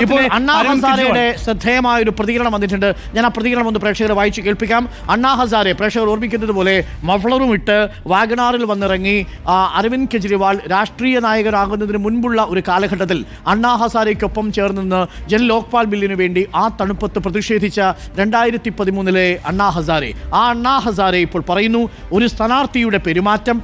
ഇപ്പോൾ അണ്ണാ ഹസാരെയുടെ ശ്രദ്ധേയമായ ഒരു പ്രതികരണം വന്നിട്ടുണ്ട്. ഞാൻ ആ പ്രതികരണം ഒന്ന് പ്രേക്ഷകരെ വായിച്ചു കേൾപ്പിക്കാം. അണ്ണാ ഹസാരെ പ്രേക്ഷകർ ഓർമ്മിക്കുന്നത് പോലെ മഫ്ലറും ഇട്ട് വാഗണാറിൽ വന്നിറങ്ങി അരവിന്ദ് കെജ്രിവാൾ രാഷ്ട്രീയ നായകരാകുന്നതിന് മുൻപുള്ള ഒരു കാലഘട്ടത്തിൽ അണ്ണാ ഹസാരെയ്ക്കൊപ്പം ചേർന്ന് ജൻ ലോക്പാൽ ബില്ലിനു വേണ്ടി ആ തണുപ്പത്ത് പ്രതിഷേധിച്ച 2013 അണ്ണാ ഹസാരെ. ആ അണ്ണാ ഹസാരെ ഇപ്പോൾ പറയുന്നു, ഒരു സ്ഥാനാർത്ഥിയുടെ പെരുമാറ്റം,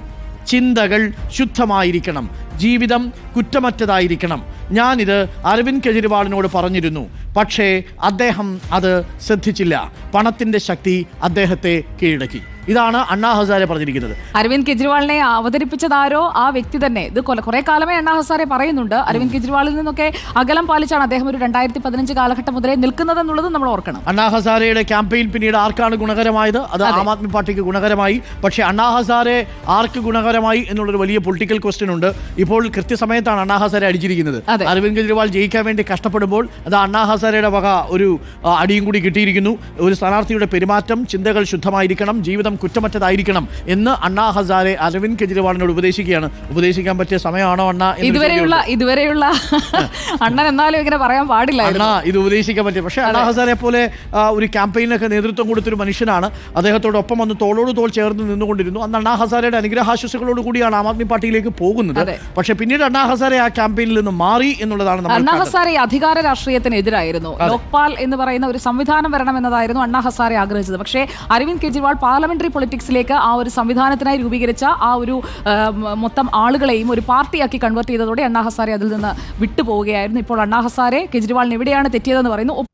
ചിന്തകൾ ശുദ്ധമായിരിക്കണം, ജീവിതം കുറ്റമറ്റതായിരിക്കണം. ഞാനിത് അരവിന്ദ് കെജ്രിവാളിനോട് പറഞ്ഞിരുന്നു, പക്ഷേ അദ്ദേഹം അത് ശ്രദ്ധിച്ചില്ല. പണത്തിൻ്റെ ശക്തി അദ്ദേഹത്തെ കീഴടക്കി. ഇതാണ് അണ്ണാ ഹസാരെ പറഞ്ഞിരിക്കുന്നത്. അരവിന്ദ് കെജ്രിവാളിനെ അവതരിപ്പിച്ചതാരോ ആ വ്യക്തി തന്നെ. ഇത് കുറെ കാലമേ അണ്ണാ ഹസാരെ പറയുന്നുണ്ട്. അരവിന്ദ് കെജ്രിവാളിൽ നിന്നൊക്കെ അകലം പാലിച്ചാണ് അദ്ദേഹം ഒരു 2015 കാലഘട്ടം മുതലേ നിൽക്കുന്നതെന്നുള്ളത് നമ്മൾ ഓർക്കണം. അണ്ണാ ഹസാരെയുടെ ക്യാമ്പയിൻ പിന്നീട് ആർക്കാണ് ഗുണകരമായത്? അത് ആം ആദ്മി പാർട്ടിക്ക് ഗുണകരമായി. പക്ഷേ അണ്ണാ ഹസാരെ ആർക്ക് ഗുണകരമായി എന്നുള്ളൊരു വലിയ പൊളിറ്റിക്കൽ ക്വസ്റ്റ്യൻ ഉണ്ട്. ഇപ്പോൾ കൃത്യസമയത്താണ് അണ്ണാ ഹസാരെ അടിച്ചിരിക്കുന്നത്. അരവിന്ദ് കെജ്രിവാൾ ജയിക്കാൻ വേണ്ടി കഷ്ടപ്പെടുമ്പോൾ അത് അണ്ണാ ഹസാരെയുടെ വക ഒരു അടിയും കൂടി കിട്ടിയിരിക്കുന്നു. ഒരു സ്ഥാനാർത്ഥിയുടെ പെരുമാറ്റം, ചിന്തകൾ ശുദ്ധമായിരിക്കണം, ജീവിതം കുറ്റമറ്റതായിരിക്കണം എന്ന് അണ്ണാ ഹസാരെ അരവിന്ദ് കെജ്രിവാളിനോട് ഉപദേശിക്കാൻ പറ്റിയ സമയമാണോ അണ്ണാ? ഇതുവരെയുള്ള അണ്ണൻ എന്നാലും ഇങ്ങനെ പറയാൻ പാടില്ല. അണ്ണാ ഇത് ഉപദേശിക്കാൻ പറ്റിയ, പക്ഷേ അണ്ണാ ഹസാരെ പോലെ ഒരു ക്യാമ്പയിനൊക്കെ നേതൃത്വം കൊടുത്തൊരു മനുഷ്യനാണ്. അദ്ദേഹത്തോടൊപ്പം വന്ന് തോളോട് തോൾ ചേർന്ന് നിന്നുകൊണ്ടിരുന്നു. അന്ന് അണ്ണാ ഹസാരെയുടെ അനുഗ്രഹാശിസുകളോട് കൂടിയാണ് ആം ആദ്മി പാർട്ടിയിലേക്ക് പോകുന്നത്. പക്ഷെ പിന്നീട് അണ്ണാ ഹസാരെ ആ ക്യാമ്പയിനിൽ നിന്ന് മാറി എന്നുള്ളതാണ്. അണ്ണാ ഹസാരെ അധികാര രാഷ്ട്രീയത്തിനെതിരായിരുന്നു. ലോക്പാൽ എന്ന് പറയുന്ന ഒരു സംവിധാനം വരണമെന്നതായിരുന്നു അണ്ണാ ഹസാരെ ആഗ്രഹിച്ചത്. പക്ഷേ അരവിന്ദ് കെജ്രിവാൾ പാർലമെന്ററി പൊളിറ്റിക്സിലേക്ക് ആ ഒരു സംവിധാനത്തിനായി രൂപീകരിച്ച ആ ഒരു മൊത്തം ആളുകളെയും ഒരു പാർട്ടിയാക്കി കൺവേർട്ട് ചെയ്തതോടെ അണ്ണാ ഹസാരെ അതിൽ നിന്ന് വിട്ടുപോവുകയായിരുന്നു. ഇപ്പോൾ അണ്ണാ ഹസാരെ കെജ്രിവാളിന് എവിടെയാണ് തെറ്റിയതെന്ന് പറയുന്നു.